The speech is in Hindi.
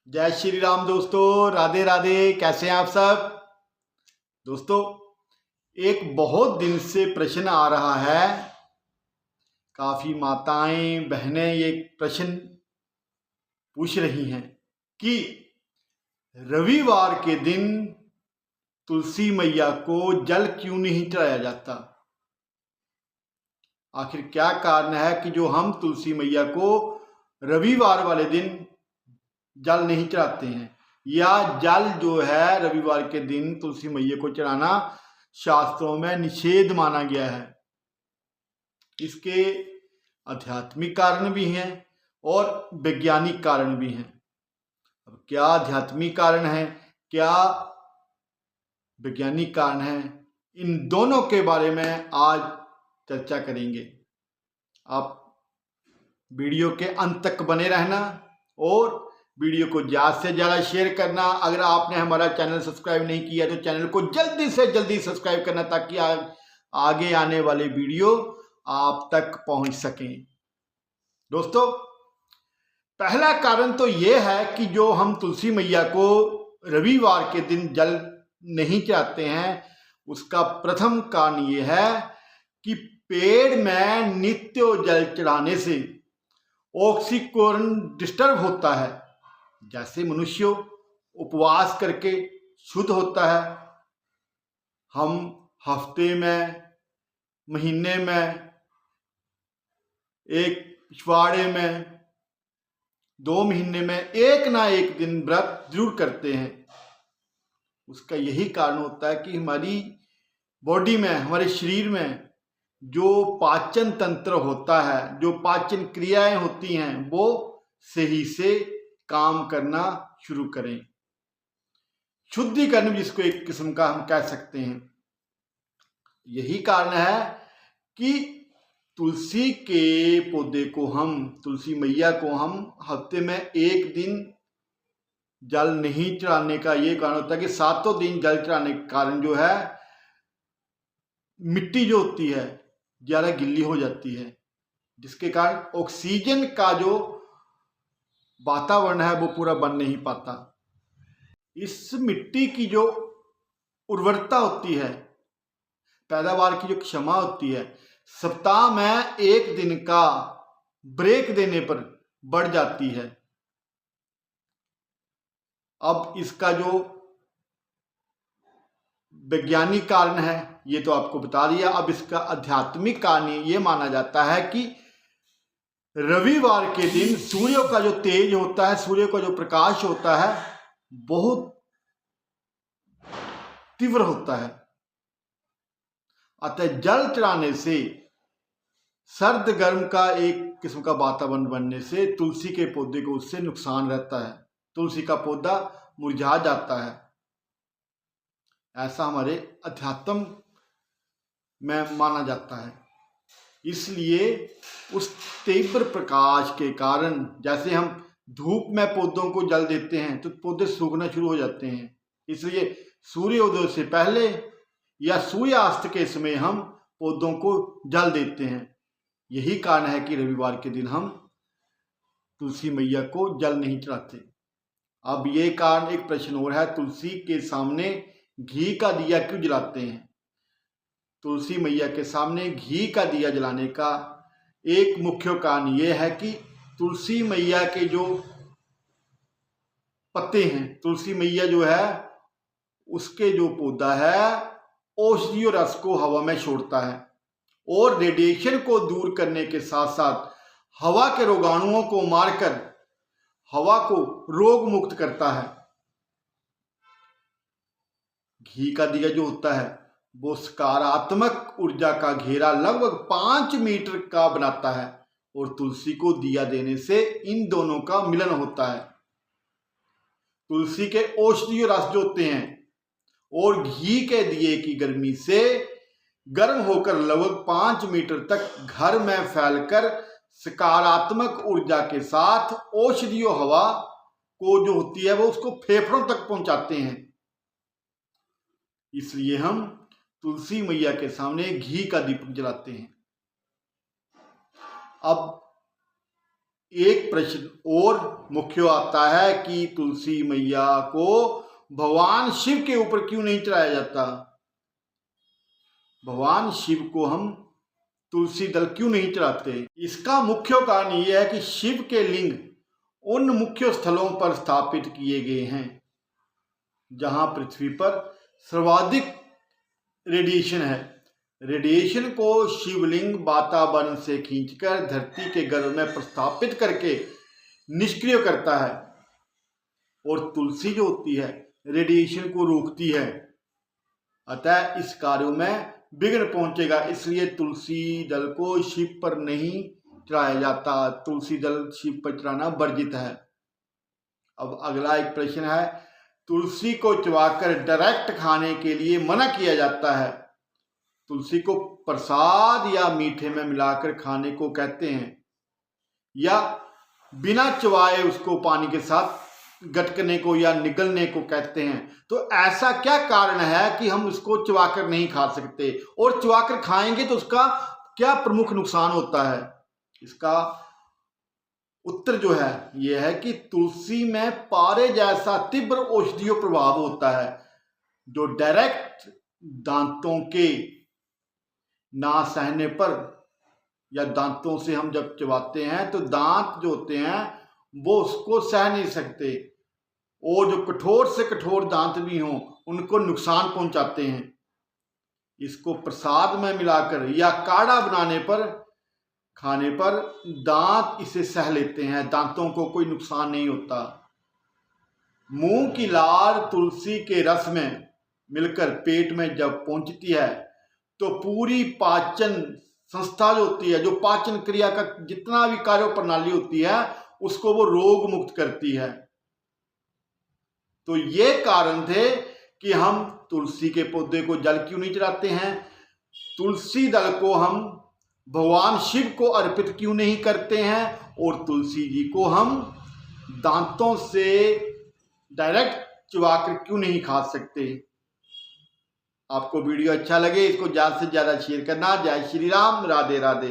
जय श्री राम दोस्तों, राधे राधे। कैसे हैं आप सब दोस्तों? एक बहुत दिन से प्रश्न आ रहा है, काफी माताएं बहनें ये प्रश्न पूछ रही हैं कि रविवार के दिन तुलसी मैया को जल क्यों नहीं चढ़ाया जाता। आखिर क्या कारण है कि जो हम तुलसी मैया को रविवार वाले दिन जल नहीं चढ़ाते हैं, या जल जो है रविवार के दिन तुलसी मैया को चढ़ाना शास्त्रों में निषेध माना गया है। इसके आध्यात्मिक कारण भी हैं और वैज्ञानिक कारण भी हैं। अब क्या आध्यात्मिक कारण है, क्या वैज्ञानिक कारण है, इन दोनों के बारे में आज चर्चा करेंगे। आप वीडियो के अंत तक बने रहना और वीडियो को ज़्यादा से ज़्यादा शेयर करना। अगर आपने हमारा चैनल सब्सक्राइब नहीं किया तो चैनल को जल्दी से जल्दी सब्सक्राइब करना, ताकि आगे आने वाले वीडियो आप तक पहुंच सकें। दोस्तों, पहला कारण तो ये है कि जो हम तुलसी मैया को रविवार के दिन जल नहीं चढ़ाते हैं, उसका प्रथम कारण ये है कि पेड़ में नित्य जल चढ़ाने से ऑक्सीकरण डिस्टर्ब होता है। जैसे मनुष्य उपवास करके शुद्ध होता है, हम हफ्ते में, महीने में, एक पिछवाड़े में, 2 महीने में एक ना एक दिन व्रत जरूर करते हैं। उसका यही कारण होता है कि हमारी बॉडी में, हमारे शरीर में जो पाचन तंत्र होता है, जो पाचन क्रियाएं होती हैं, वो सही से काम करना शुरू करें। शुद्धिकरण जिसको एक किस्म का हम कह सकते हैं। यही कारण है कि तुलसी के पौधे को हम, तुलसी मैया को हम हफ्ते में एक दिन जल नहीं चढ़ाने का ये कारण होता है कि 7 दिन जल चढ़ाने के कारण जो है मिट्टी जो होती है ज़्यादा गिल्ली हो जाती है, जिसके कारण ऑक्सीजन का जो वातावरण है वो पूरा बन नहीं पाता। इस मिट्टी की जो उर्वरता होती है, पैदावार की जो क्षमा होती है, सप्ताह में एक दिन का ब्रेक देने पर बढ़ जाती है। अब इसका जो वैज्ञानिक कारण है ये तो आपको बता दिया। अब इसका आध्यात्मिक कारण ये माना जाता है कि रविवार के दिन सूर्य का जो तेज होता है, सूर्य का जो प्रकाश होता है, बहुत तीव्र होता है। अतः जल चढ़ाने से, सर्द गर्म का एक किस्म का वातावरण बनने से तुलसी के पौधे को उससे नुकसान रहता है, तुलसी का पौधा मुरझा जाता है। ऐसा हमारे अध्यात्म में माना जाता है। इसलिए उस तीव्र प्रकाश के कारण, जैसे हम धूप में पौधों को जल देते हैं तो पौधे सूखना शुरू हो जाते हैं। इसलिए सूर्योदय से पहले या सूर्यास्त के समय हम पौधों को जल देते हैं। यही कारण है कि रविवार के दिन हम तुलसी मैया को जल नहीं चढ़ाते। अब ये कारण, एक प्रश्न और है, तुलसी के सामने घी का दिया क्यों जलाते हैं? तुलसी मैया के सामने घी का दिया जलाने का एक मुख्य कारण यह है कि तुलसी मैया के जो पत्ते हैं, तुलसी मैया जो है उसके जो पौधा है औषधीय रस को हवा में छोड़ता है और रेडिएशन को दूर करने के साथ साथ हवा के रोगाणुओं को मारकर हवा को रोग मुक्त करता है। घी का दिया जो होता है वो सकारात्मक ऊर्जा का घेरा लगभग 5 मीटर का बनाता है और तुलसी को दिया देने से इन दोनों का मिलन होता है। तुलसी के औषधीय रस जो होते हैं और घी के दिए की गर्मी से गर्म होकर लगभग 5 मीटर तक घर में फैलकर सकारात्मक ऊर्जा के साथ औषधीय हवा को जो होती है वो उसको फेफड़ों तक पहुंचाते हैं। इसलिए हम तुलसी मैया के सामने घी का दीपक जलाते हैं। अब एक प्रश्न और मुख्य आता है कि तुलसी मैया को भगवान शिव के ऊपर क्यों नहीं चढ़ाया जाता? भगवान शिव को हम तुलसी दल क्यों नहीं चढ़ाते? इसका मुख्य कारण यह है कि शिव के लिंग उन मुख्य स्थलों पर स्थापित किए गए हैं जहां पृथ्वी पर सर्वाधिक रेडिएशन है। रेडिएशन को शिवलिंग वातावरण से खींचकर धरती के गर्भ में प्रस्थापित करके निष्क्रिय करता है, और तुलसी जो होती है रेडिएशन को रोकती है। अतः इस कार्यों में विघ्न पहुंचेगा, इसलिए तुलसी दल को शिव पर नहीं चढ़ाया जाता। तुलसी दल शिव पर चढ़ाना वर्जित है। अब अगला एक प्रश्न है, तुलसी को चबाकर डायरेक्ट खाने के लिए मना किया जाता है। तुलसी को प्रसाद या मीठे में मिलाकर खाने को कहते हैं, या बिना चबाए उसको पानी के साथ गटकने को या निगलने को कहते हैं। तो ऐसा क्या कारण है कि हम उसको चबाकर नहीं खा सकते, और चबाकर खाएंगे तो उसका क्या प्रमुख नुकसान होता है? इसका उत्तर जो है यह है कि तुलसी में पारे जैसा तीव्र औषधीय प्रभाव होता है, जो डायरेक्ट दांतों के ना सहने पर, या दांतों से हम जब चबाते हैं तो दांत जो होते हैं वो उसको सह नहीं सकते, और जो कठोर से कठोर दांत भी हों उनको नुकसान पहुंचाते हैं। इसको प्रसाद में मिलाकर या काढ़ा बनाने पर खाने पर दांत इसे सह लेते हैं, दांतों को कोई नुकसान नहीं होता। मुंह की लार तुलसी के रस में मिलकर पेट में जब पहुंचती है तो पूरी पाचन संस्था जो होती है, जो पाचन क्रिया का जितना भी कार्य प्रणाली होती है, उसको वो रोग मुक्त करती है। तो ये कारण थे कि हम तुलसी के पौधे को जल क्यों नहीं चढ़ाते हैं, तुलसी दल को हम भगवान शिव को अर्पित क्यों नहीं करते हैं, और तुलसी जी को हम दांतों से डायरेक्ट चबाकर क्यों नहीं खा सकते। आपको वीडियो अच्छा लगे इसको ज़्यादा से ज़्यादा शेयर करना। जय श्री राम, राधे राधे।